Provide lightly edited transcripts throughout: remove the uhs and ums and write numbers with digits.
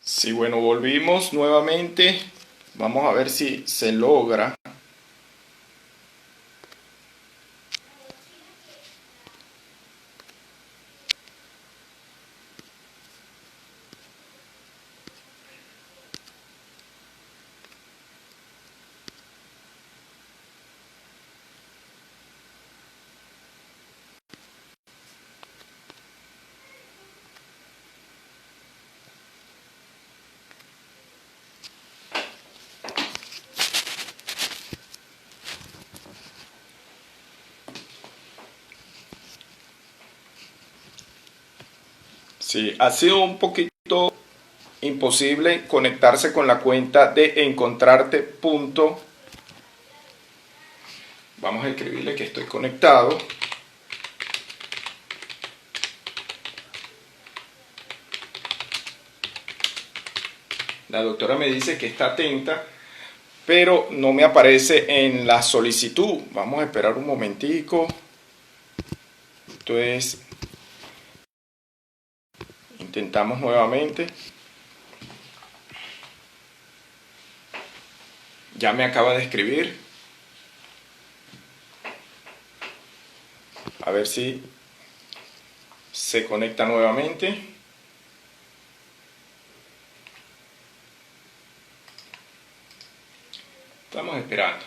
Sí, bueno, volvimos nuevamente. Vamos a ver si se logra. Sí, ha sido un poquito imposible conectarse con la cuenta de encontrarte. Vamos a escribirle que estoy conectado. La doctora me dice que está atenta, pero no me aparece en la solicitud. Vamos a esperar un momentico. Entonces, intentamos nuevamente. Ya me acaba de escribir. A ver si se conecta nuevamente. Estamos esperando.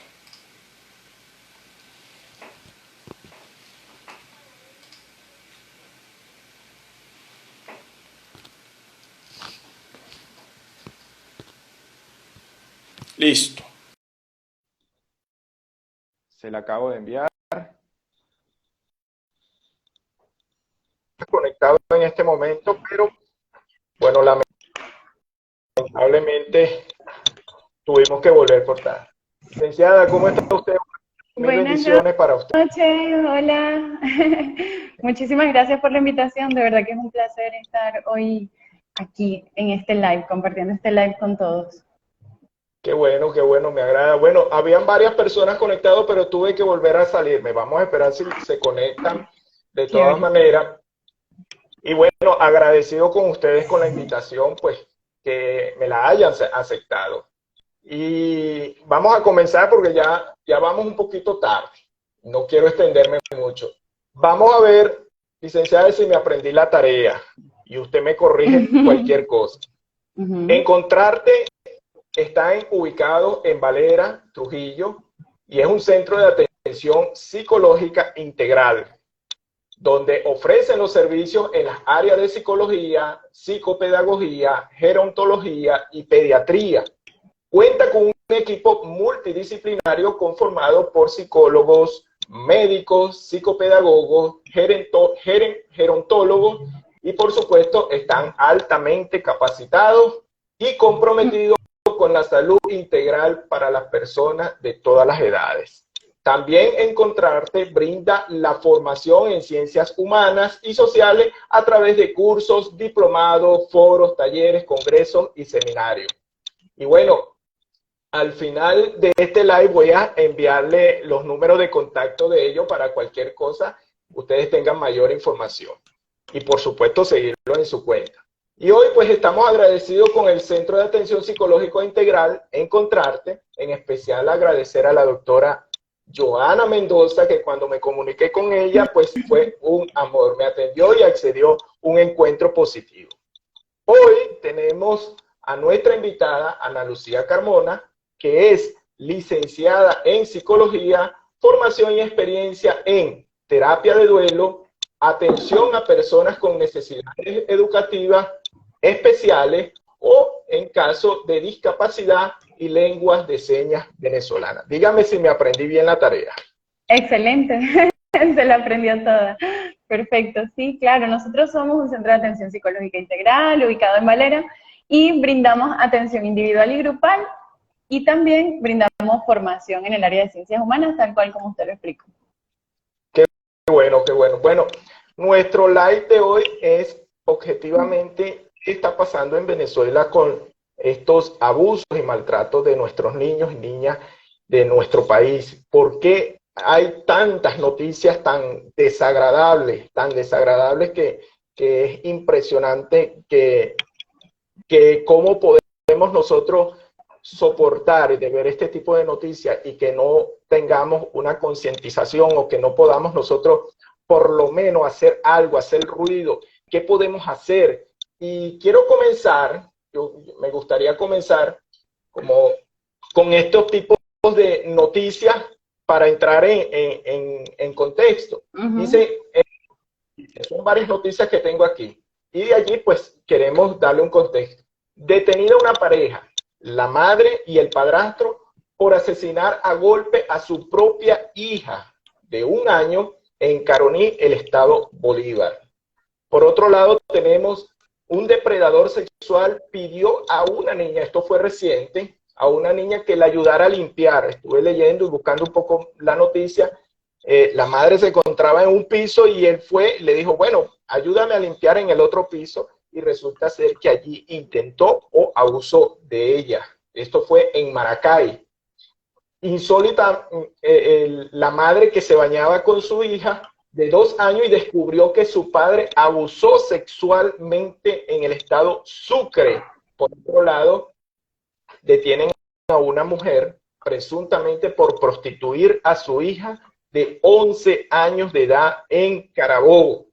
Listo. Se la acabo de enviar. Conectado en este momento, pero bueno, lamentablemente tuvimos que volver por tarde. Licenciada, ¿cómo está usted? Mil Buenas bendiciones para usted. noches, hola. Muchísimas gracias por la invitación. De verdad que es un placer estar hoy aquí en este live, compartiendo este live con todos. Qué bueno, me agrada. Bueno, habían varias personas conectadas, pero tuve que volver a salirme. Vamos a esperar si se conectan de todas Chévere. maneras. Y bueno, agradecido con ustedes con la invitación, pues que me la hayan aceptado. Y vamos a comenzar porque ya vamos un poquito tarde. No quiero extenderme mucho. Vamos a ver, licenciada, si me aprendí la tarea y usted me corrige cualquier cosa. Ujú. Encontrarte está ubicado en Valera, Trujillo, y es un centro de atención psicológica integral, donde ofrecen los servicios en las áreas de psicología, psicopedagogía, gerontología y pediatría. Cuenta con un equipo multidisciplinario conformado por psicólogos, médicos, psicopedagogos, gerontólogos y por supuesto están altamente capacitados y comprometidos con la salud integral para las personas de todas las edades. También Encontrarte brinda la formación en ciencias humanas y sociales a través de cursos, diplomados, foros, talleres, congresos y seminarios. Y bueno, al final de este live voy a enviarle los números de contacto de ellos para cualquier cosa, ustedes tengan mayor información. Y por supuesto seguirlo en su cuenta. Y hoy pues estamos agradecidos con el Centro de Atención Psicológico Integral Encontrarte, en especial agradecer a la doctora Joana Mendoza, que cuando me comuniqué con ella pues fue un amor, me atendió y accedió un encuentro positivo. Hoy tenemos a nuestra invitada, Ana Lucía Carmona, que es licenciada en psicología, formación y experiencia en terapia de duelo, atención a personas con necesidades educativas especiales o en caso de discapacidad y lenguas de señas venezolanas. Dígame si me aprendí bien la tarea. Excelente. Se la aprendió toda. Perfecto. Sí, claro. Nosotros somos un centro de atención psicológica integral ubicado en Valera y brindamos atención individual y grupal y también brindamos formación en el área de ciencias humanas, tal cual como usted lo explicó. Qué bueno, qué bueno. Bueno, nuestro live de hoy es objetivamente qué está pasando en Venezuela con estos abusos y maltratos de nuestros niños y niñas de nuestro país. ¿Por qué hay tantas noticias tan desagradables que es impresionante que que cómo podemos nosotros soportar de ver este tipo de noticias y que no tengamos una concientización o que no podamos nosotros por lo menos hacer algo, hacer ruido. ¿Qué podemos hacer? Y quiero comenzar, me gustaría comenzar como con estos tipos de noticias para entrar en contexto. Dice, son varias noticias que tengo aquí. Y de allí, pues, queremos darle un contexto. Detenida una pareja, la madre y el padrastro, por asesinar a golpe a su propia hija de 1 año en Caroní, el estado Bolívar. Por otro lado, tenemos un depredador sexual pidió a una niña, esto fue reciente, a una niña que la ayudara a limpiar. Estuve leyendo y buscando un poco la noticia. La madre se encontraba en un piso y él fue, le dijo, bueno, ayúdame a limpiar en el otro piso, y resulta ser que allí intentó o abusó de ella. Esto fue en Maracay. Insólita, la madre que se bañaba con su hija de 2 años y descubrió que su padre abusó sexualmente en el estado Sucre. Por otro lado, detienen a una mujer presuntamente por prostituir a su hija de 11 años de edad en Carabobo.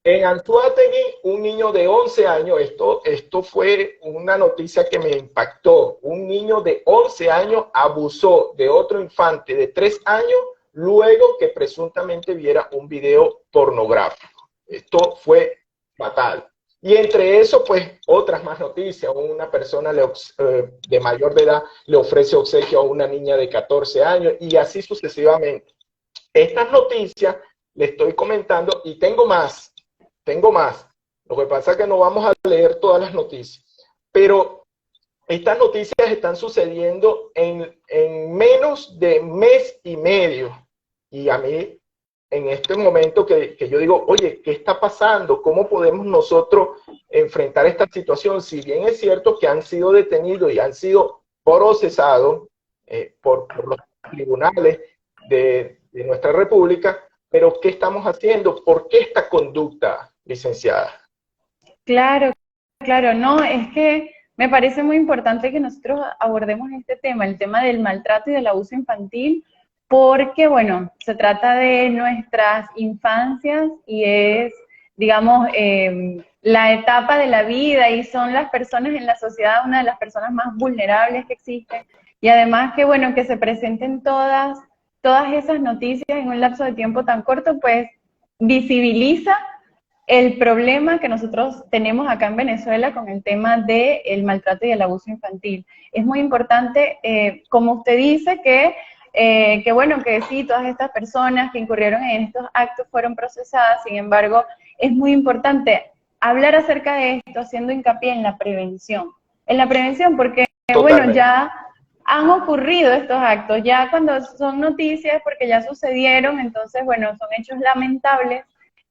En Anzoátegui, un niño de 11 años, esto fue una noticia que me impactó, un niño de 11 años abusó de otro infante de 3 años luego que presuntamente viera un video pornográfico. Esto fue fatal. Y entre eso, pues, otras más noticias. Una persona de mayor de edad le ofrece obsequio a una niña de 14 años y así sucesivamente. Estas noticias le estoy comentando y tengo más. Lo que pasa es que no vamos a leer todas las noticias. Pero estas noticias están sucediendo en menos de mes y medio. Y a mí, en este momento que yo digo, oye, ¿qué está pasando? ¿Cómo podemos nosotros enfrentar esta situación? Si bien es cierto que han sido detenidos y han sido procesados por los tribunales de nuestra república, pero ¿qué estamos haciendo? ¿Por qué esta conducta, licenciada? Claro, claro, no, es que me parece muy importante que nosotros abordemos este tema, el tema del maltrato y del abuso infantil, porque, bueno, se trata de nuestras infancias y es, digamos, la etapa de la vida y son las personas en la sociedad una de las personas más vulnerables que existen. Y además que, bueno, que se presenten todas esas noticias en un lapso de tiempo tan corto, pues visibiliza el problema que nosotros tenemos acá en Venezuela con el tema del maltrato y el abuso infantil. Es muy importante, como usted dice, que bueno, que sí, todas estas personas que incurrieron en estos actos fueron procesadas, sin embargo, es muy importante hablar acerca de esto haciendo hincapié en la prevención. En la prevención porque, Totalmente. Bueno, ya han ocurrido estos actos, ya cuando son noticias porque ya sucedieron, entonces, bueno, son hechos lamentables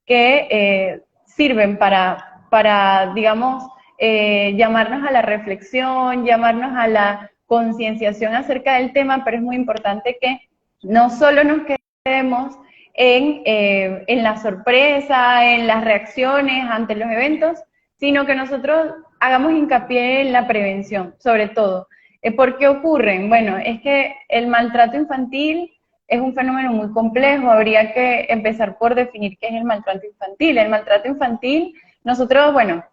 que sirven para digamos, llamarnos a la reflexión, llamarnos a la concienciación acerca del tema, pero es muy importante que no solo nos quedemos en la sorpresa, en las reacciones ante los eventos, sino que nosotros hagamos hincapié en la prevención, sobre todo. ¿Por qué ocurren? Bueno, es que el maltrato infantil es un fenómeno muy complejo, habría que empezar por definir qué es el maltrato infantil. El maltrato infantil, nosotros, bueno,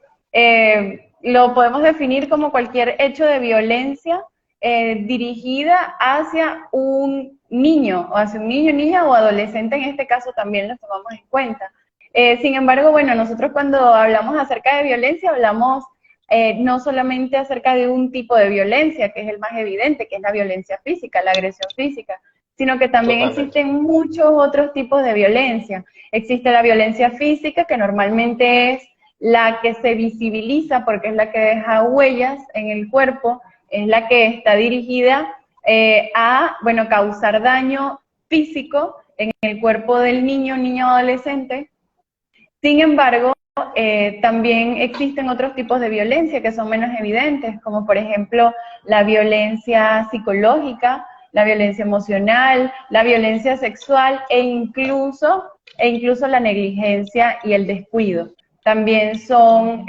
lo podemos definir como cualquier hecho de violencia dirigida hacia un niño, o hacia un niño, niña o adolescente, en este caso también los tomamos en cuenta. Sin embargo, bueno, nosotros cuando hablamos acerca de violencia, hablamos no solamente acerca de un tipo de violencia, que es el más evidente, que es la violencia física, la agresión física, sino que también existen muchos otros tipos de violencia. Existe la violencia física, que normalmente es la que se visibiliza porque es la que deja huellas en el cuerpo, es la que está dirigida a, bueno, causar daño físico en el cuerpo del niño, niño o adolescente. Sin embargo, también existen otros tipos de violencia que son menos evidentes, como por ejemplo la violencia psicológica, la violencia emocional, la violencia sexual e incluso la negligencia y el descuido. también son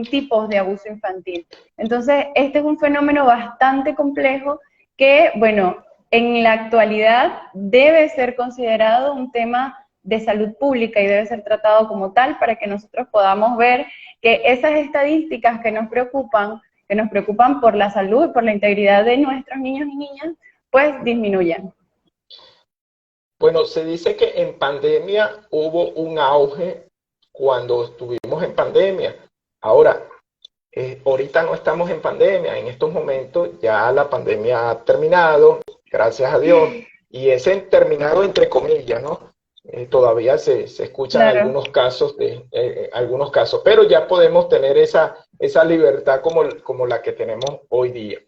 tipos de abuso infantil. Entonces, este es un fenómeno bastante complejo que, bueno, en la actualidad debe ser considerado un tema de salud pública y debe ser tratado como tal para que nosotros podamos ver que esas estadísticas que nos preocupan por la salud y por la integridad de nuestros niños y niñas, pues disminuyan. Bueno, se dice que en pandemia hubo un auge cuando estuvimos en pandemia. Ahora, ahorita no estamos en pandemia, en estos momentos ya la pandemia ha terminado, gracias a Dios, y ese terminado entre comillas, ¿no? Todavía se escuchan Claro. algunos casos, pero ya podemos tener esa libertad como la que tenemos hoy día.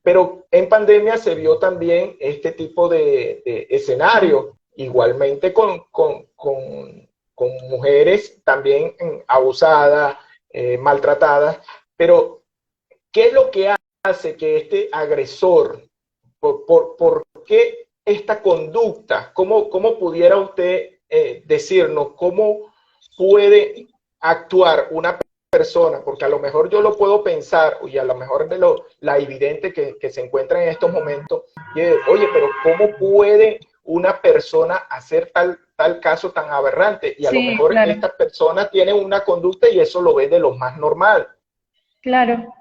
Pero en pandemia se vio también este tipo de escenario, igualmente con mujeres también abusadas, maltratadas, pero ¿qué es lo que hace que este agresor, por qué esta conducta, cómo pudiera usted decirnos cómo puede actuar una persona? Porque a lo mejor yo lo puedo pensar, y a lo mejor la evidente que se encuentra en estos momentos, y oye, pero ¿cómo puede una persona hacer tal caso tan aberrante? Y a lo Sí, mejor claro. esta persona tiene una conducta y eso lo ve de lo más normal. Claro.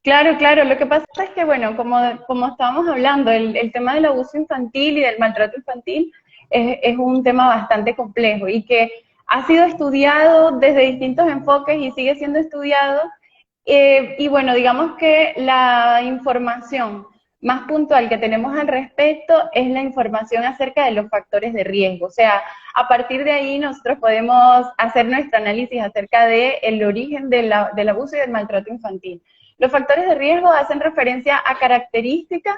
Claro, claro. Lo que pasa es que, bueno, como estábamos hablando, el tema del abuso infantil y del maltrato infantil es un tema bastante complejo y que ha sido estudiado desde distintos enfoques y sigue siendo estudiado. Y bueno, digamos que la información más puntual que tenemos al respecto es la información acerca de los factores de riesgo. O sea, a partir de ahí nosotros podemos hacer nuestro análisis acerca del origen del abuso y del maltrato infantil. Los factores de riesgo hacen referencia a características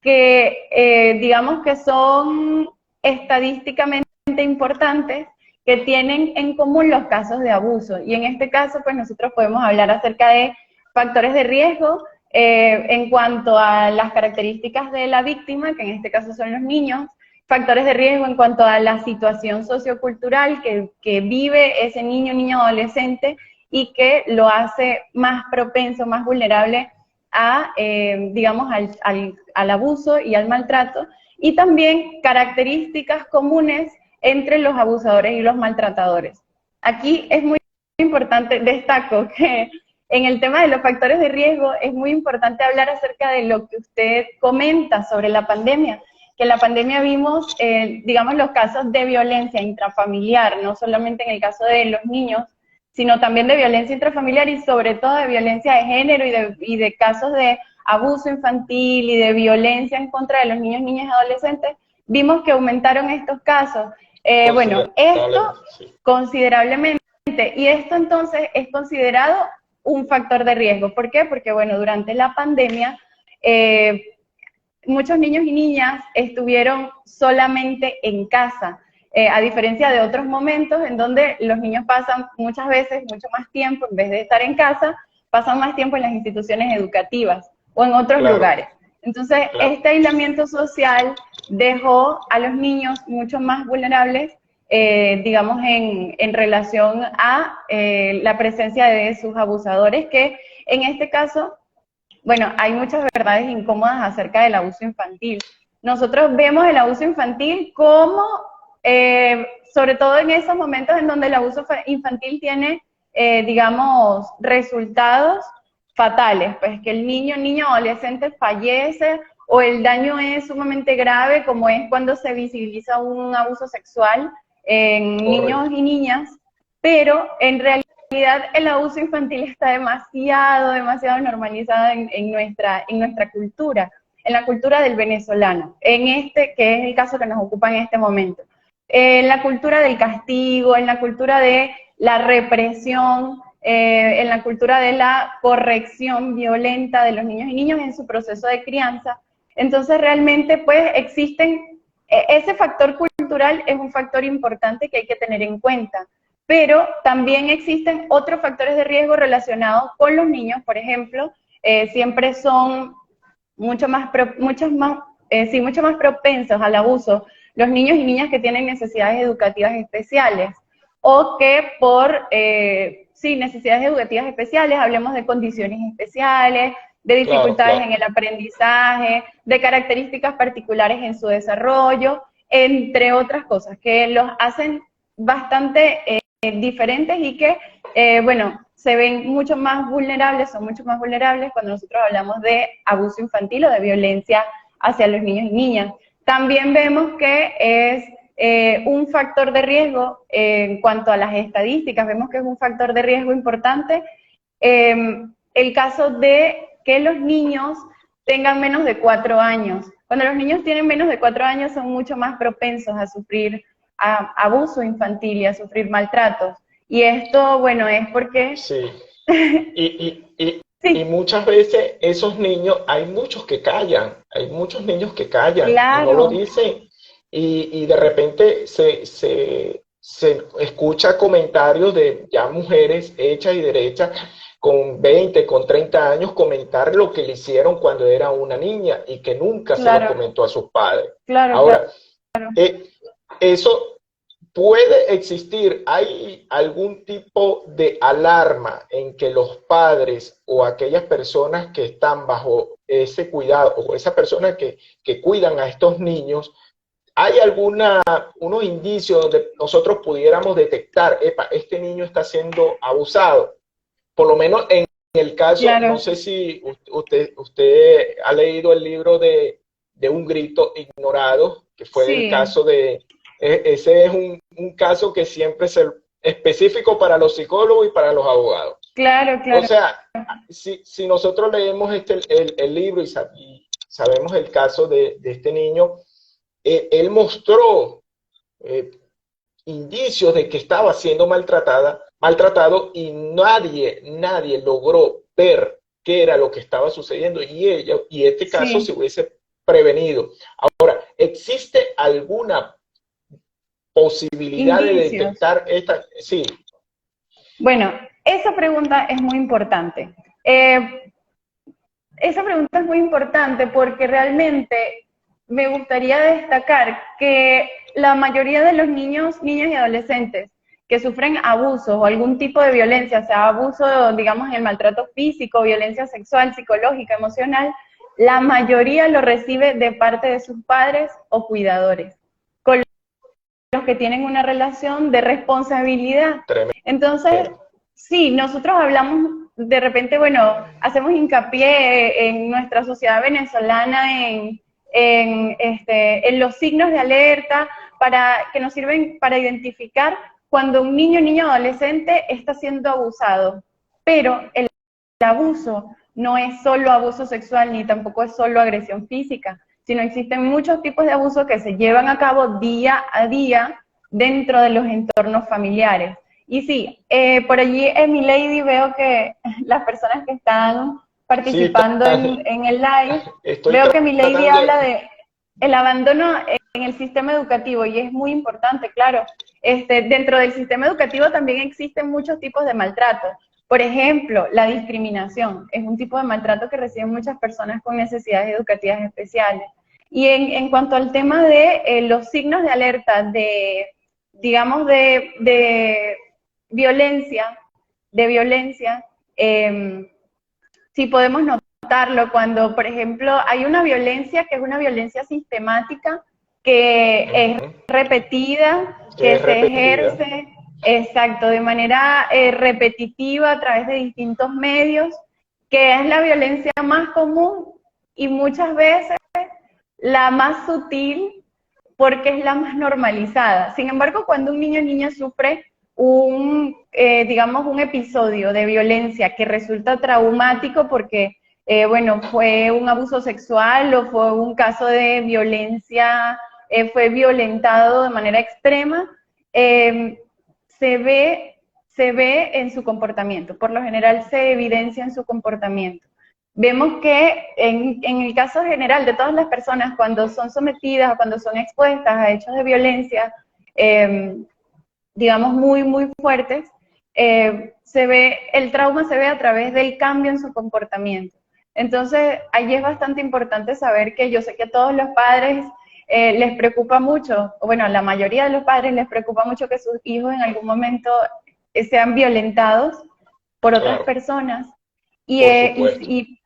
que digamos que son estadísticamente importantes que tienen en común los casos de abuso. Y en este caso, pues nosotros podemos hablar acerca de factores de riesgo en cuanto a las características de la víctima, que en este caso son los niños, factores de riesgo en cuanto a la situación sociocultural que vive ese niño, niña, adolescente, y que lo hace más propenso, más vulnerable a, digamos, al abuso y al maltrato, y también características comunes entre los abusadores y los maltratadores. Aquí es muy importante, destaco que en el tema de los factores de riesgo es muy importante hablar acerca de lo que usted comenta sobre la pandemia, que en la pandemia vimos, digamos, los casos de violencia intrafamiliar, no solamente en el caso de los niños, sino también de violencia intrafamiliar y sobre todo de violencia de género y de casos de abuso infantil y de violencia en contra de los niños, niñas y adolescentes, vimos que aumentaron estos casos. Bueno, esto Sí. considerablemente, y esto entonces es considerado un factor de riesgo. ¿Por qué? Porque, bueno, durante la pandemia, muchos niños y niñas estuvieron solamente en casa, a diferencia de otros momentos en donde los niños pasan muchas veces mucho más tiempo, en vez de estar en casa, pasan más tiempo en las instituciones educativas o en otros lugares. Entonces, este aislamiento social dejó a los niños mucho más vulnerables, digamos, en relación a la presencia de sus abusadores, que en este caso, bueno, hay muchas verdades incómodas acerca del abuso infantil. Nosotros vemos el abuso infantil como, sobre todo en esos momentos en donde el abuso infantil tiene, digamos, resultados fatales, pues que el niño, niña o adolescente fallece o el daño es sumamente grave, como es cuando se visibiliza un abuso sexual en niños y niñas, pero en realidad el abuso infantil está demasiado normalizado en nuestra cultura, en la cultura del venezolano, en este, que es el caso que nos ocupa en este momento. En la cultura del castigo, en la cultura de la represión, en la cultura de la corrección violenta de los niños y niñas en su proceso de crianza. Entonces realmente pues existen, ese factor cultural es un factor importante que hay que tener en cuenta. Pero también existen otros factores de riesgo relacionados con los niños, por ejemplo, siempre son mucho más propensos al abuso los niños y niñas que tienen necesidades educativas especiales, o que por, sí, necesidades educativas especiales, hablemos de condiciones especiales, de Claro, dificultades en claro. el aprendizaje, de características particulares en su desarrollo, entre otras cosas, que los hacen bastante diferentes y que, bueno, se ven mucho más vulnerables, son mucho más vulnerables cuando nosotros hablamos de abuso infantil o de violencia hacia los niños y niñas. También vemos que es un factor de riesgo en cuanto a las estadísticas, vemos que es un factor de riesgo importante el caso de que los niños tengan menos de 4 años. Cuando los niños tienen menos de 4 años son mucho más propensos a sufrir abuso infantil y a sufrir maltratos. Y esto, bueno, es porque... Sí. Y sí, muchas veces esos niños, hay muchos que callan, hay muchos niños que callan y no lo claro, dicen y de repente se escucha comentarios de ya mujeres hechas y derechas con 20 con 30 años comentar lo que le hicieron cuando era una niña y que nunca se lo claro, comentó a sus padres. claro, claro. Ahora, eh, eso puede existir, ¿hay algún tipo de alarma en que los padres o aquellas personas que están bajo ese cuidado o esas personas que cuidan a estos niños, hay unos indicios donde nosotros pudiéramos detectar, epa, este niño está siendo abusado? Por lo menos en el caso, no Claro, sé si usted ha leído el libro de Un grito ignorado, que fue el sí, caso ese es un caso que siempre es específico para los psicólogos y para los abogados. claro, O claro, sea, si nosotros leemos el libro y sabemos el caso de este niño, él mostró eh, indicios de que estaba siendo maltratado y nadie logró ver qué era lo que estaba sucediendo y este caso se sí, hubiese prevenido. Ahora, ¿existe alguna posibilidad de indicios. detectar esta? Sí, Bueno, esa pregunta es muy importante. Esa pregunta es muy importante porque realmente me gustaría destacar que la mayoría de los niños, niñas y adolescentes que sufren abusos o algún tipo de violencia, sea abuso, digamos, el maltrato físico, violencia sexual, psicológica, emocional, la mayoría lo recibe de parte de sus padres o cuidadores, con los que tienen una relación de responsabilidad. Entonces, tremendo. sí, nosotros hablamos, de repente, bueno, hacemos hincapié en nuestra sociedad venezolana en los signos de alerta que nos sirven para identificar cuando un niño, niña o adolescente está siendo abusado. Pero el abuso no es solo abuso sexual ni tampoco es solo agresión física, sino existen muchos tipos de abuso que se llevan a cabo día a día dentro de los entornos familiares. Y sí, por allí en mi lady veo que las personas que están Sí, participando en el live, estoy veo que mi lady tratando habla de... de el abandono en el sistema educativo y es muy importante, claro. Dentro del sistema educativo también existen muchos tipos de maltrato. Por ejemplo, la discriminación es un tipo de maltrato que reciben muchas personas con necesidades educativas especiales. Y en cuanto al tema de los signos de alerta digamos, violencia, de violencia, sí podemos notarlo cuando, por ejemplo, hay una violencia que es una violencia sistemática, que es Ujú, repetida, que que es se repetida. ejerce, exacto, de manera repetitiva a través de distintos medios, que es la violencia más común y muchas veces la más sutil porque es la más normalizada. Sin embargo, cuando un niño o niña sufre digamos, un episodio de violencia que resulta traumático porque, bueno, fue un abuso sexual o fue un caso de violencia, fue violentado de manera extrema, eh, se ve, se ve en su comportamiento. Por lo general se evidencia en su comportamiento. Vemos que en el caso general de todas las personas, cuando son sometidas o cuando son expuestas a hechos de violencia, digamos, muy, muy fuertes, el trauma se ve a través del cambio en su comportamiento. Entonces, allí es bastante importante saber que yo sé que todos los padres les preocupa mucho, o bueno, a la mayoría de los padres les preocupa mucho que sus hijos en algún momento sean violentados por otras Claro, personas. por supuesto. Y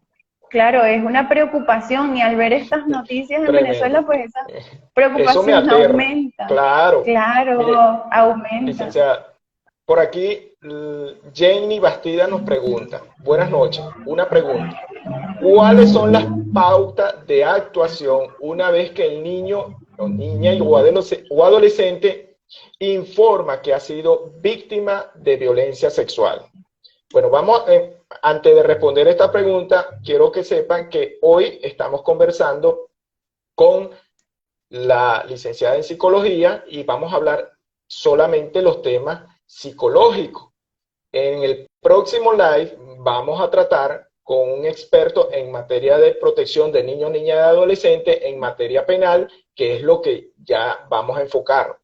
claro, es una preocupación y al ver estas noticias en Venezuela, Tremendo. pues esa Eso me preocupación aterra. aumenta. Claro. Mire, Claro, aumenta. licenciada, por aquí Jenny Bastida nos pregunta, buenas noches, una pregunta. ¿Cuáles son las pautas de actuación una vez que el niño o niña o adolescente informa que ha sido víctima de violencia sexual? Bueno, antes de responder esta pregunta, quiero que sepan que hoy estamos conversando con la licenciada en psicología y vamos a hablar solamente los temas psicológicos. En el próximo live vamos a tratar con un experto en materia de protección de niños, niñas y adolescentes en materia penal, que es lo que ya vamos a enfocar.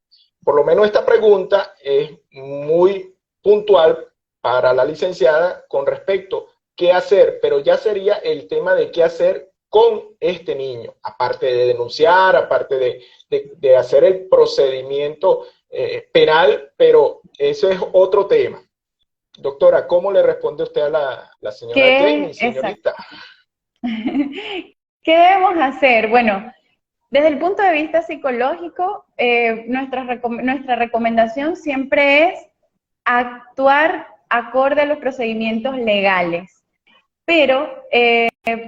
Por lo menos esta pregunta es muy puntual para la licenciada con respecto a qué hacer, pero ya sería el tema de qué hacer con este niño, aparte de denunciar, aparte de hacer el procedimiento penal, pero eso es otro tema. Doctora, ¿cómo le responde usted a la señora Jamie, Exacto. señorita? ¿Qué debemos hacer? Bueno, desde el punto de vista psicológico, nuestra recomendación siempre es actuar acorde a los procedimientos legales. Pero,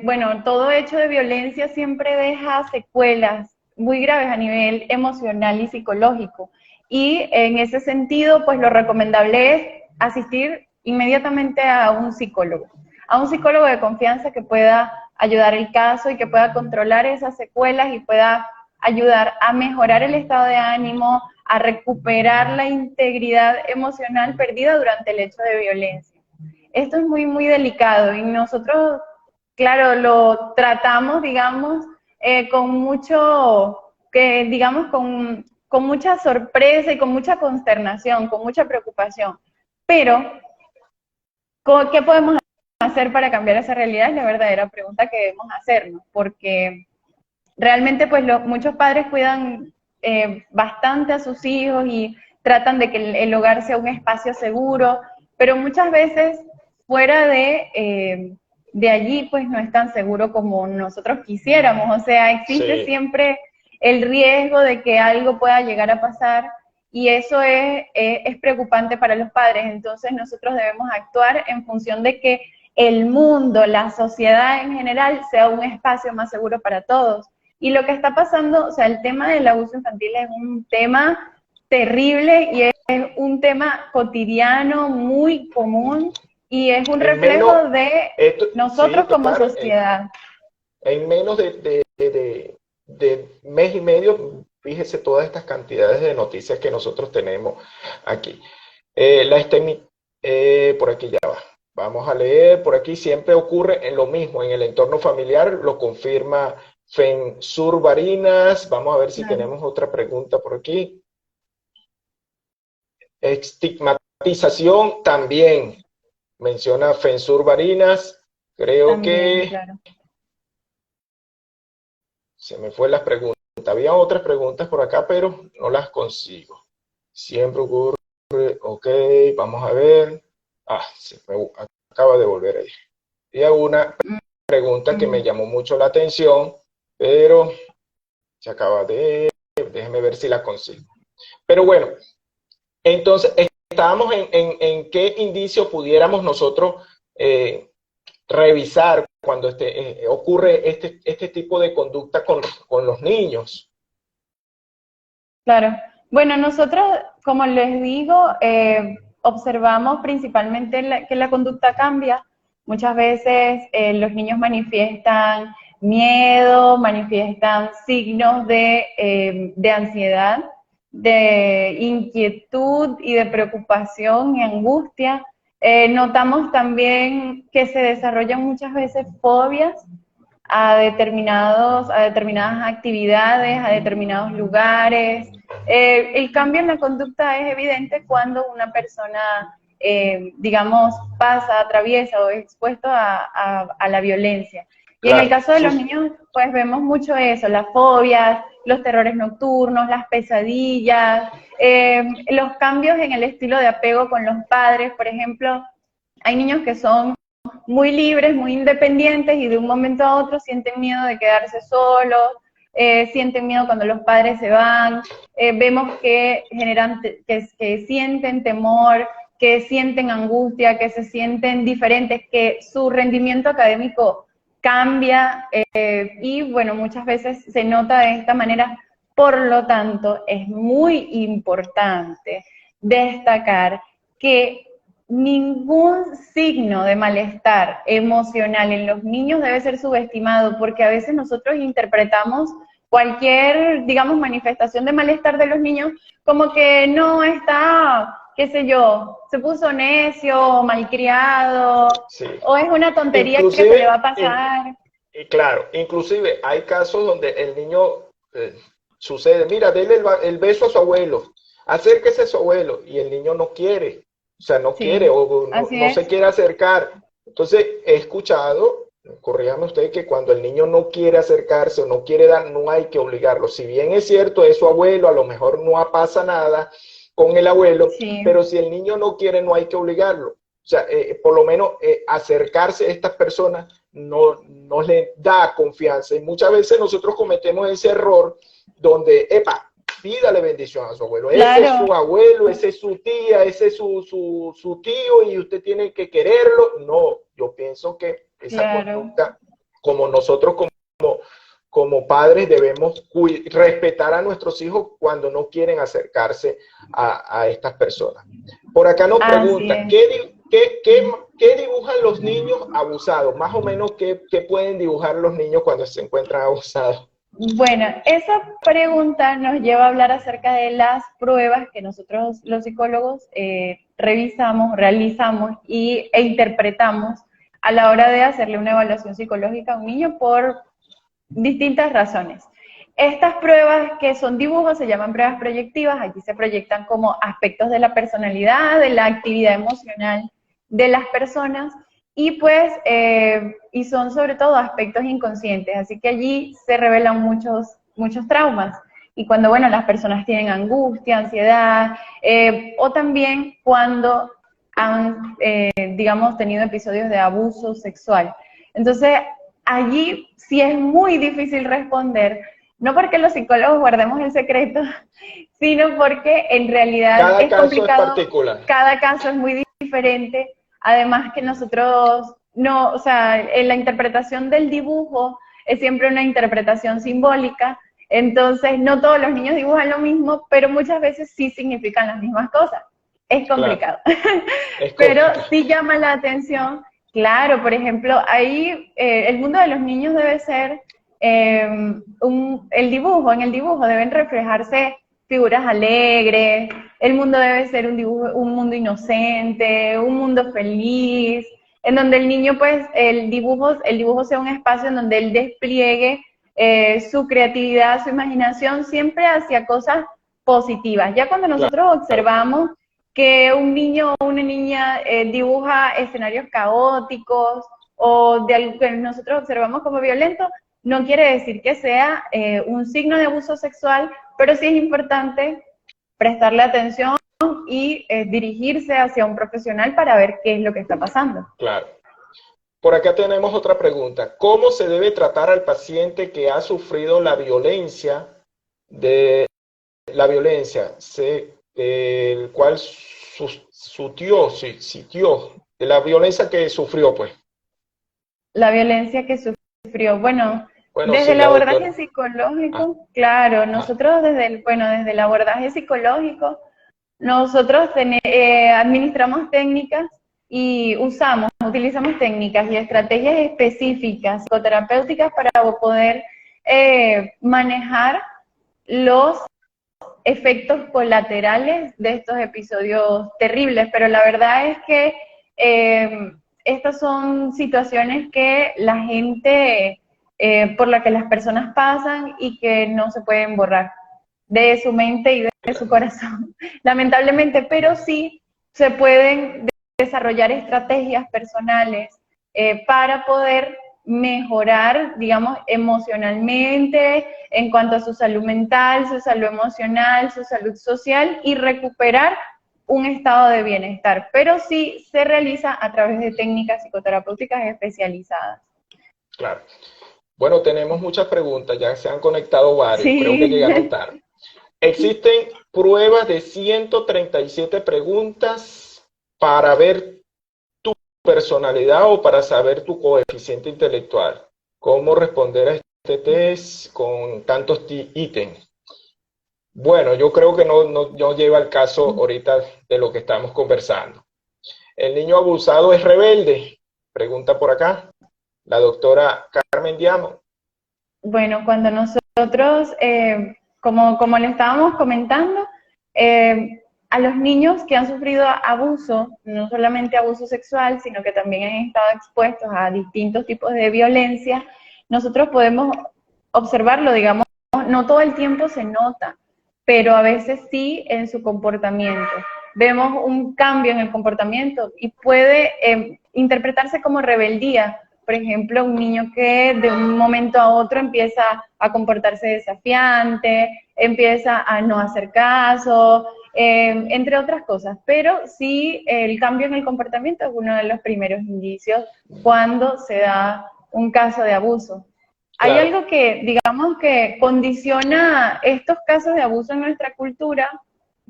bueno, todo hecho de violencia siempre deja secuelas muy graves a nivel emocional y psicológico. Y en ese sentido, pues lo recomendable es asistir inmediatamente a un psicólogo de confianza que pueda ayudar el caso y que pueda controlar esas secuelas y pueda ayudar a mejorar el estado de ánimo, a recuperar la integridad emocional perdida durante el hecho de violencia. Esto es muy, muy delicado y nosotros, claro, lo tratamos, digamos, con mucho, que digamos, con mucha sorpresa y con mucha consternación, con mucha preocupación. Pero, ¿qué podemos hacer para cambiar esa realidad? Es la verdadera pregunta que debemos hacernos, porque realmente pues muchos padres cuidan bastante a sus hijos y tratan de que el hogar sea un espacio seguro, pero muchas veces fuera de allí pues no es tan seguro como nosotros quisiéramos, o sea, existe Sí, siempre el riesgo de que algo pueda llegar a pasar y eso es preocupante para los padres, entonces nosotros debemos actuar en función de que el mundo, la sociedad en general sea un espacio más seguro para todos. Y lo que está pasando, o sea, el tema del abuso infantil es un tema terrible y es un tema cotidiano, muy común, y es un en menos, reflejo de sí, nosotros como claro, sociedad. en menos de mes y medio, fíjese todas estas cantidades de noticias que nosotros tenemos aquí. Por aquí ya va. Vamos a leer, por aquí siempre ocurre en lo mismo, en el entorno familiar, lo confirma Fensur Barinas. Vamos a ver si Claro, tenemos otra pregunta por aquí. Estigmatización también, menciona Fensur Barinas. Creo también, que claro. se me fue las preguntas. Había otras preguntas por acá, pero no las consigo. Siempre ocurre, ok, vamos a ver. Ah, acaba de volver ahí. Y una pregunta que me Mm, llamó mucho la atención, pero se acaba déjeme ver si la consigo. Pero bueno, entonces estábamos en qué indicio pudiéramos nosotros revisar cuando ocurre este tipo de conducta con los niños. claro. Bueno, nosotros, como les digo, observamos principalmente que la conducta cambia. Muchas veces los niños manifiestan miedo, manifiestan signos de ansiedad, de inquietud y de preocupación y angustia. Notamos también que se desarrollan muchas veces fobias a determinadas actividades, a determinados lugares. El cambio en la conducta es evidente cuando una persona, digamos, atraviesa o es expuesto a la violencia. Y en el Claro, caso de los sí, niños, pues vemos mucho eso, las fobias, los terrores nocturnos, las pesadillas, los cambios en el estilo de apego con los padres. Por ejemplo, hay niños que son muy libres, muy independientes y de un momento a otro sienten miedo de quedarse solos, sienten miedo cuando los padres se van, vemos que generan, que sienten temor, que sienten angustia, que se sienten diferentes, que su rendimiento académico cambia y bueno, muchas veces se nota de esta manera. Por lo tanto, es muy importante destacar que ningún signo de malestar emocional en los niños debe ser subestimado, porque a veces nosotros interpretamos cualquier, digamos, manifestación de malestar de los niños como que no está, qué sé yo, se puso necio, malcriado, sí. o es una tontería que se le va Inclusive, a pasar. y claro, inclusive hay casos donde el niño sucede, mira, dele el beso a su abuelo, acérquese a su abuelo, y el niño no quiere, o sea, no quiere Sí, o no, así no es. se quiere acercar. Entonces, he escuchado, corrígame usted, que cuando el niño no quiere acercarse o no quiere dar, no hay que obligarlo. Si bien es cierto, es su abuelo, a lo mejor no pasa nada con el abuelo, Sí, pero si el niño no quiere, no hay que obligarlo. O sea, por lo menos acercarse a estas personas no le da confianza. Y muchas veces nosotros cometemos ese error donde, epa, pídale bendición a su abuelo. Ese es claro, su abuelo, ese es su tía, ese es su tío y usted tiene que quererlo. No, yo pienso que esa claro. conducta, como nosotros como padres debemos respetar a nuestros hijos cuando no quieren acercarse a estas personas. Por acá nos Así pregunta, es. ¿qué dibujan los niños abusados? Más o menos, ¿qué pueden dibujar los niños cuando se encuentran abusados? Bueno, esa pregunta nos lleva a hablar acerca de las pruebas que nosotros los psicólogos revisamos, realizamos e interpretamos a la hora de hacerle una evaluación psicológica a un niño por distintas razones. Estas pruebas que son dibujos se llaman pruebas proyectivas, aquí se proyectan como aspectos de la personalidad, de la actividad emocional de las personas y pues, y son sobre todo aspectos inconscientes, así que allí se revelan muchos traumas. Y cuando, bueno, las personas tienen angustia, ansiedad, o también cuando han, digamos, tenido episodios de abuso sexual. Entonces, allí sí es muy difícil responder, no porque los psicólogos guardemos el secreto, sino porque en realidad Cada es caso es complicado, particular. cada caso es muy diferente, además que nosotros no, o sea, en la interpretación del dibujo es siempre una interpretación simbólica, entonces no todos los niños dibujan lo mismo, pero muchas veces sí significan las mismas cosas. Es Claro, complicado. es Pero complicado. sí llama la atención, claro, por ejemplo, ahí el mundo de los niños debe ser el dibujo, en el dibujo deben reflejarse figuras alegres, el mundo debe ser un dibujo, un mundo inocente, un mundo feliz, en donde el niño, pues, el dibujo sea un espacio en donde él despliegue su creatividad, su imaginación, siempre hacia cosas positivas. Ya cuando nosotros Claro, observamos que un niño o una niña dibuja escenarios caóticos o de algo que nosotros observamos como violento, no quiere decir que sea un signo de abuso sexual, pero sí es importante prestarle atención y dirigirse hacia un profesional para ver qué es lo que está pasando. claro. Por acá tenemos otra pregunta. ¿Cómo se debe tratar al paciente que ha sufrido la violencia de la violencia, el cual sintió, de la violencia que sufrió, pues? La violencia que sufrió, bueno, Bueno, desde sí, el la doctora. abordaje Ah, psicológico, claro, ah, nosotros desde el abordaje psicológico, nosotros administramos técnicas y utilizamos técnicas y estrategias específicas psicoterapéuticas para poder manejar los efectos colaterales de estos episodios terribles, pero la verdad es que estas son situaciones que la gente, por la que las personas pasan y que no se pueden borrar de su mente y de su corazón, lamentablemente, pero sí se pueden desarrollar estrategias personales para poder mejorar, digamos, emocionalmente, en cuanto a su salud mental, su salud emocional, su salud social y recuperar un estado de bienestar, pero sí se realiza a través de técnicas psicoterapéuticas especializadas. Claro. Bueno, tenemos muchas preguntas, ya se han conectado varios, creo que Sí. llegaron tarde. Existen pruebas de 137 preguntas para ver tu personalidad o para saber tu coeficiente intelectual. ¿Cómo responder a este test con tantos ítems? Bueno, yo creo que no lleva al caso ahorita de lo que estamos conversando. ¿El niño abusado es rebelde? Pregunta por acá la doctora Carmen Diamo. Bueno, cuando nosotros, como le estábamos comentando, a los niños que han sufrido abuso, no solamente abuso sexual, sino que también han estado expuestos a distintos tipos de violencia, nosotros podemos observarlo, digamos, no todo el tiempo se nota, pero a veces sí en su comportamiento. Vemos un cambio en el comportamiento y puede interpretarse como rebeldía. Por ejemplo, un niño que de un momento a otro empieza a comportarse desafiante, empieza a no hacer caso, entre otras cosas. Pero sí, el cambio en el comportamiento es uno de los primeros indicios cuando se da un caso de abuso. Hay Claro. algo que, digamos, que condiciona estos casos de abuso en nuestra cultura,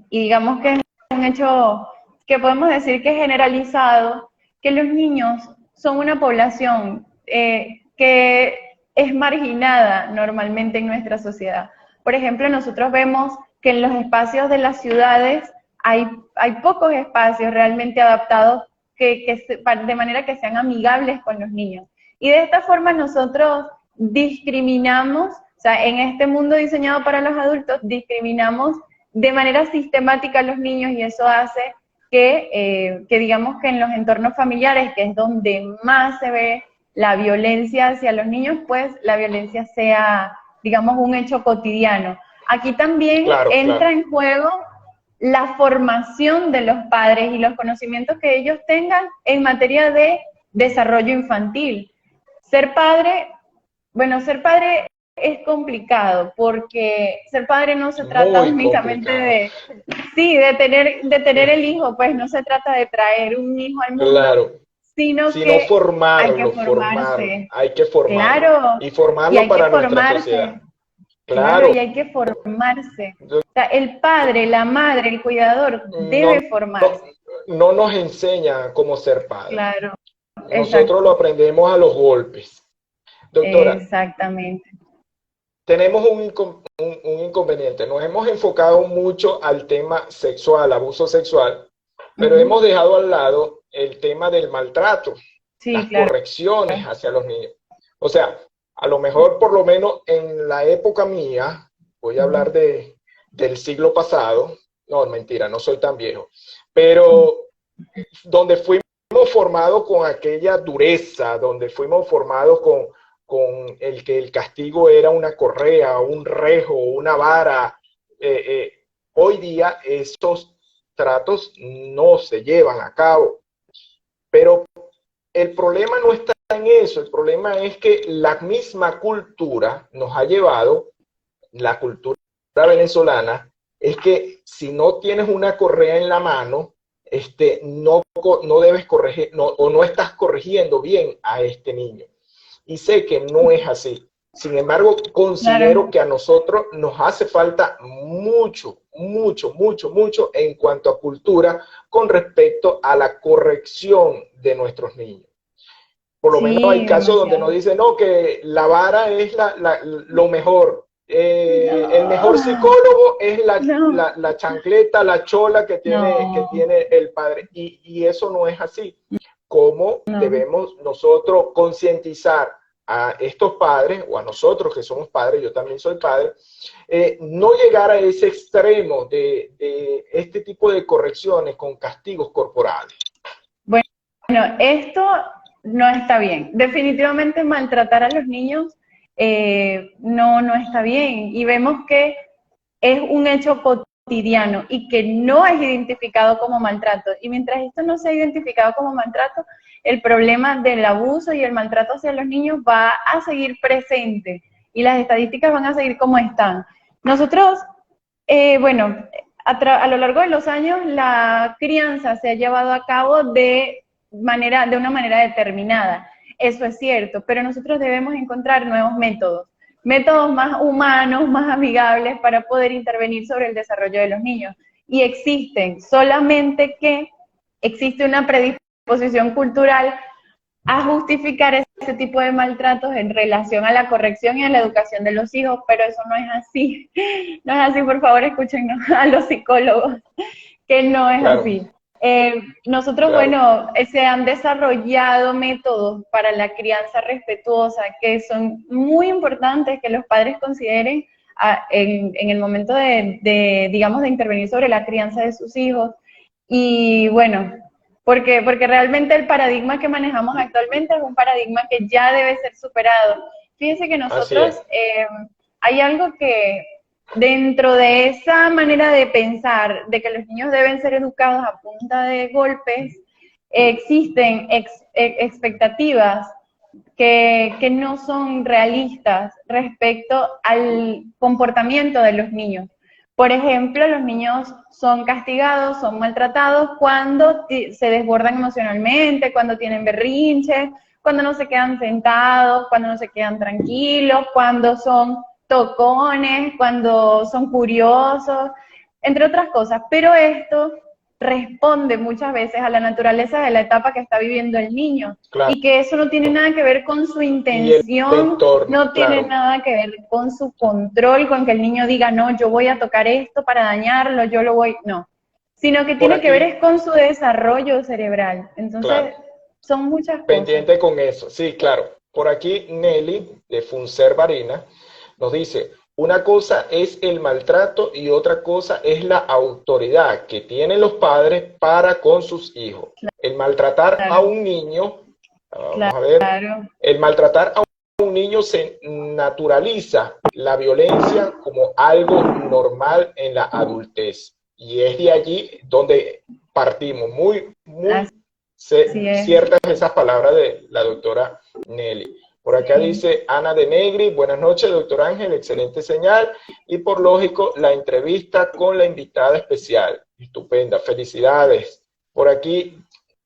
y digamos que es un hecho que podemos decir que es generalizado, que los niños son una población que es marginada normalmente en nuestra sociedad. Por ejemplo, nosotros vemos que en los espacios de las ciudades hay pocos espacios realmente adaptados de manera que sean amigables con los niños. Y de esta forma nosotros discriminamos, o sea, en este mundo diseñado para los adultos, discriminamos de manera sistemática a los niños y eso hace que digamos que en los entornos familiares, que es donde más se ve la violencia hacia los niños, pues la violencia sea, digamos, un hecho cotidiano. Aquí también entra en juego la formación de los padres y los conocimientos que ellos tengan en materia de desarrollo infantil. Ser padre es complicado, porque ser padre no se trata únicamente de tener el hijo, pues no se trata de traer un hijo al mundo, sino que hay que formarse. Hay que formarlo. Claro, y formarlo para nuestra sociedad. Claro, y hay que formarse. O sea, el padre, la madre, el cuidador debe formarse. No nos enseña cómo ser padre. Claro. Nosotros lo aprendemos a los golpes. Doctora, exactamente. Tenemos un inconveniente. Nos hemos enfocado mucho al tema sexual, abuso sexual, pero hemos dejado al lado el tema del maltrato, las correcciones hacia los niños. O sea, a lo mejor, por lo menos en la época mía, voy a hablar del siglo pasado, no, mentira, no soy tan viejo, pero donde fuimos formados con aquella dureza, donde fuimos formados con el que el castigo era una correa, un rejo, una vara. Hoy día esos tratos no se llevan a cabo. Pero el problema no está en eso, el problema es que la misma cultura nos ha llevado, la cultura venezolana, es que si no tienes una correa en la mano, no debes corregir, o no estás corrigiendo bien a este niño. Y sé que no es así. Sin embargo, considero que a nosotros nos hace falta mucho en cuanto a cultura con respecto a la corrección de nuestros niños. Por lo menos hay casos donde nos dicen, no, que la vara es lo mejor. El mejor psicólogo es la chancleta, la chola que tiene el padre. Y eso no es así. ¿Cómo debemos nosotros concientizar a estos padres, o a nosotros que somos padres, yo también soy padre, no llegar a ese extremo de este tipo de correcciones con castigos corporales? Bueno, esto no está bien. Definitivamente maltratar a los niños no está bien. Y vemos que es un hecho cotidiano cotidiano y que no es identificado como maltrato. Y mientras esto no sea identificado como maltrato, el problema del abuso y el maltrato hacia los niños va a seguir presente y las estadísticas van a seguir como están. Nosotros, bueno, a lo largo de los años la crianza se ha llevado a cabo de una manera determinada. Eso es cierto, pero nosotros debemos encontrar nuevos métodos más humanos, más amigables para poder intervenir sobre el desarrollo de los niños. Y existen, solamente que existe una predisposición cultural a justificar ese tipo de maltratos en relación a la corrección y a la educación de los hijos, pero eso no es así. No es así, por favor, escúchenos a los psicólogos, que no es así. Nosotros, bueno, se han desarrollado métodos para la crianza respetuosa que son muy importantes que los padres consideren en el momento digamos, de intervenir sobre la crianza de sus hijos. Y bueno, porque realmente el paradigma que manejamos actualmente es un paradigma que ya debe ser superado. Fíjense que nosotros, hay algo que dentro de esa manera de pensar, de que los niños deben ser educados a punta de golpes, existen expectativas que no son realistas respecto al comportamiento de los niños. Por ejemplo, los niños son castigados, son maltratados cuando se desbordan emocionalmente, cuando tienen berrinches, cuando no se quedan sentados, cuando no se quedan tranquilos, cuando son tocones, cuando son curiosos, entre otras cosas. Pero esto responde muchas veces a la naturaleza de la etapa que está viviendo el niño. Claro. Y que eso no tiene nada que ver con su intención, no tiene nada que ver con su control, con que el niño diga, no, yo voy a tocar esto para dañarlo, yo lo voy, no. Sino que tiene que ver es con su desarrollo cerebral. Entonces, son muchas cosas. Pendiente con eso, sí, claro. Por aquí Nelly, de Funcer Varina, nos dice, una cosa es el maltrato y otra cosa es la autoridad que tienen los padres para con sus hijos. El maltratar a un niño, vamos a ver, el maltratar a un niño se naturaliza la violencia como algo normal en la adultez. Y es de allí donde partimos. Muy ciertas esas palabras de la doctora Nelly. Por acá dice Ana de Negri, buenas noches, doctor Ángel, excelente señal. Y por lógico, la entrevista con la invitada especial. Estupenda, felicidades. Por aquí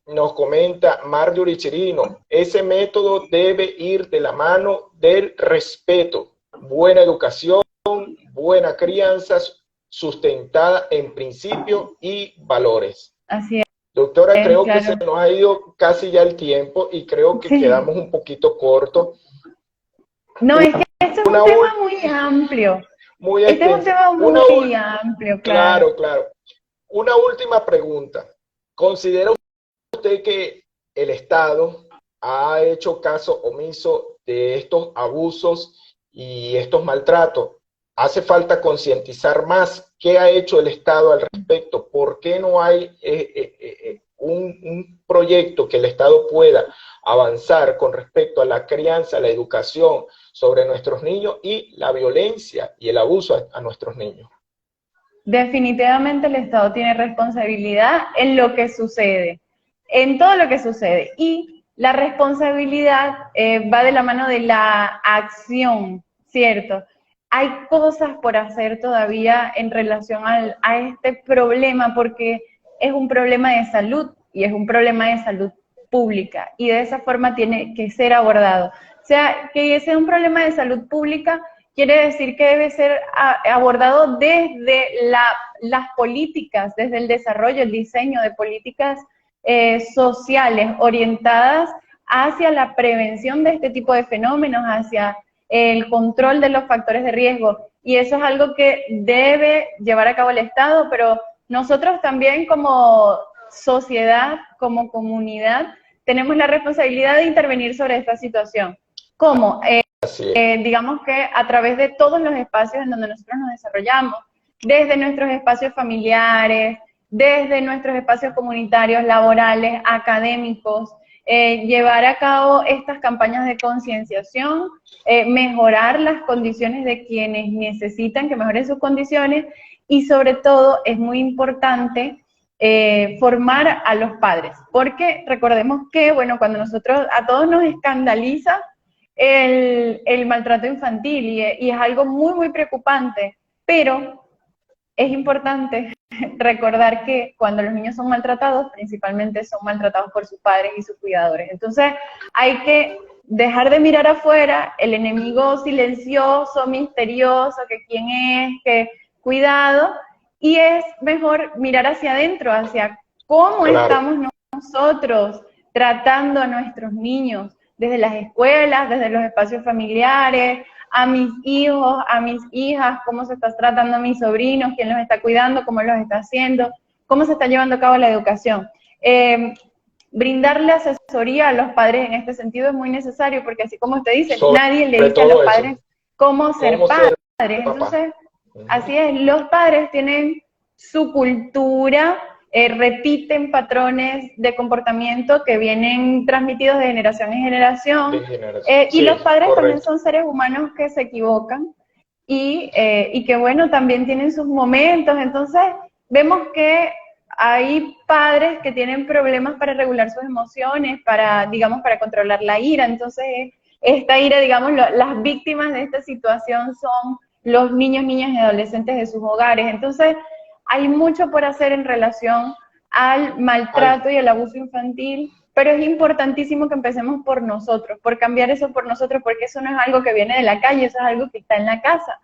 nos comenta Marjorie Chirino, ese método debe ir de la mano del respeto, buena educación, buena crianza, sustentada en principios y valores. Así es. Doctora, creo que se nos ha ido casi ya el tiempo y creo que quedamos un poquito cortos. No, es que este es un tema muy amplio. Este es un tema muy amplio, claro. Claro. Una última pregunta. ¿Considera usted que el Estado ha hecho caso omiso de estos abusos y estos maltratos? ¿Hace falta concientizar más? ¿Qué ha hecho el Estado al respecto? ¿Por qué no hay un proyecto que el Estado pueda avanzar con respecto a la crianza, la educación sobre nuestros niños y la violencia y el abuso a nuestros niños? Definitivamente el Estado tiene responsabilidad en lo que sucede, en todo lo que sucede. Y la responsabilidad va de la mano de la acción, ¿cierto? Hay cosas por hacer todavía en relación a este problema, porque es un problema de salud y es un problema de salud pública y de esa forma tiene que ser abordado. O sea, que sea un problema de salud pública quiere decir que debe ser abordado desde las políticas, desde el desarrollo, el diseño de políticas sociales orientadas hacia la prevención de este tipo de fenómenos, hacia el control de los factores de riesgo, y eso es algo que debe llevar a cabo el Estado, pero nosotros también como sociedad, como comunidad, tenemos la responsabilidad de intervenir sobre esta situación. ¿Cómo? Digamos que a través de todos los espacios en donde nosotros nos desarrollamos, desde nuestros espacios familiares, desde nuestros espacios comunitarios, laborales, académicos, llevar a cabo estas campañas de concienciación, mejorar las condiciones de quienes necesitan que mejoren sus condiciones y sobre todo es muy importante formar a los padres, porque recordemos que, bueno, cuando a todos nos escandaliza el maltrato infantil y es algo muy, muy preocupante, pero es importante recordar que cuando los niños son maltratados, principalmente son maltratados por sus padres y sus cuidadores. Entonces, hay que dejar de mirar afuera el enemigo silencioso, misterioso, que quién es, que cuidado, y es mejor mirar hacia adentro, hacia cómo estamos nosotros tratando a nuestros niños, desde las escuelas, desde los espacios familiares, a mis hijos, a mis hijas, cómo se está tratando a mis sobrinos, quién los está cuidando, cómo los está haciendo, cómo se está llevando a cabo la educación. Brindarle asesoría a los padres en este sentido es muy necesario, porque así como usted dice, nadie le dice a los padres cómo ser padres. Entonces, así es, los padres tienen su cultura, repiten patrones de comportamiento que vienen transmitidos de generación en generación, y los padres también son seres humanos que se equivocan y que, bueno, también tienen sus momentos. Entonces, vemos que hay padres que tienen problemas para regular sus emociones, digamos, para controlar la ira. Entonces, esta ira, digamos, las víctimas de esta situación son los niños, niñas y adolescentes de sus hogares. Entonces, hay mucho por hacer en relación al maltrato y al abuso infantil, pero es importantísimo que empecemos por nosotros, por cambiar eso por nosotros, porque eso no es algo que viene de la calle, eso es algo que está en la casa.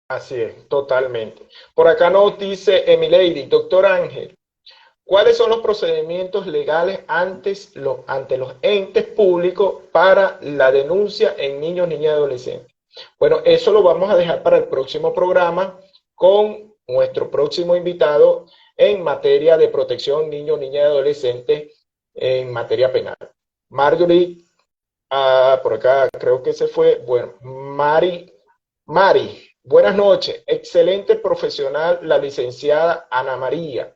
Así es, totalmente. Por acá nos dice Emilady, doctor Ángel, ¿cuáles son los procedimientos legales ante los entes públicos para la denuncia en niños, niñas y adolescentes? Bueno, eso lo vamos a dejar para el próximo programa con nuestro próximo invitado en materia de protección niño, niña y adolescente en materia penal. Marjorie, por acá creo que se fue. Bueno, Mari, buenas noches. Excelente profesional la licenciada Ana María.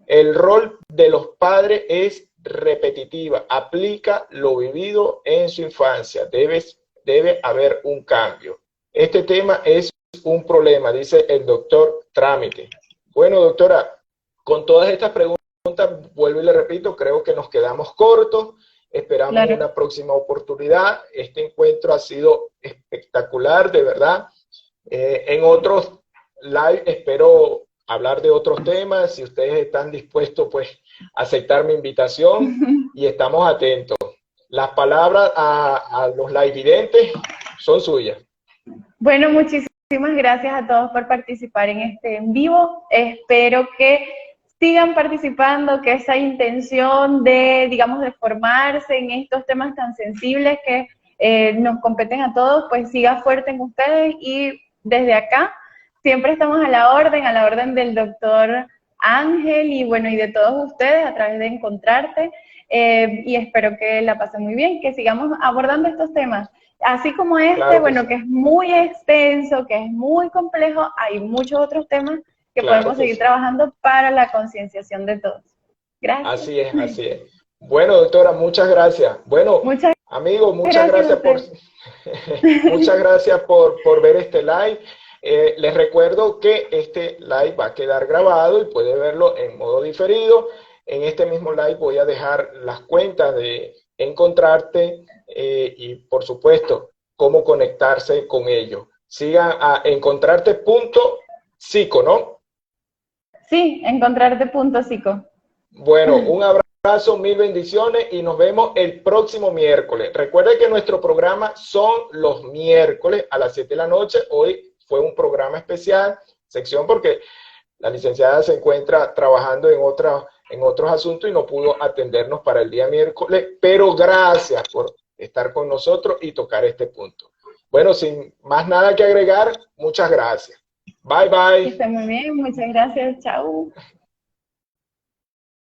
El rol de los padres es repetitiva. Aplica lo vivido en su infancia. Debe haber un cambio. Este tema es un problema, dice el doctor Trámite. Bueno, doctora, con todas estas preguntas, vuelvo y le repito, creo que nos quedamos cortos. Esperamos una próxima oportunidad. Este encuentro ha sido espectacular, de verdad. En otros live espero hablar de otros temas. Si ustedes están dispuestos, pues, a aceptar mi invitación y estamos atentos. Las palabras a los live videntes son suyas. Bueno, muchísimas gracias a todos por participar en este en vivo. Espero que sigan participando, que esa intención de, digamos, de formarse en estos temas tan sensibles que nos competen a todos, pues siga fuerte en ustedes, y desde acá siempre estamos a la orden del doctor Ángel y, bueno, y de todos ustedes a través de Encontrarte, y espero que la pasen muy bien, que sigamos abordando estos temas. Así como este, claro, bueno, que es muy extenso, que es muy complejo, hay muchos otros temas que podemos seguir trabajando para la concienciación de todos. Gracias. Así es, así es. Bueno, doctora, muchas gracias. Bueno, amigos, muchas gracias muchas gracias por ver este live. Les recuerdo que este live va a quedar grabado y puede verlo en modo diferido. En este mismo live voy a dejar las cuentas de Encontrarte y, por supuesto, cómo conectarse con ellos. Sigan a encontrarte.psico, ¿no? Sí, encontrarte.psico. Bueno, un abrazo, mil bendiciones y nos vemos el próximo miércoles. Recuerden que nuestro programa son los miércoles a las 7 de la noche. Hoy fue un programa especial, sección porque la licenciada se encuentra trabajando en otros asuntos y no pudo atendernos para el día miércoles, pero gracias por estar con nosotros y tocar este punto. Bueno, sin más nada que agregar, muchas gracias. Bye, bye. Está muy bien, muchas gracias, chao.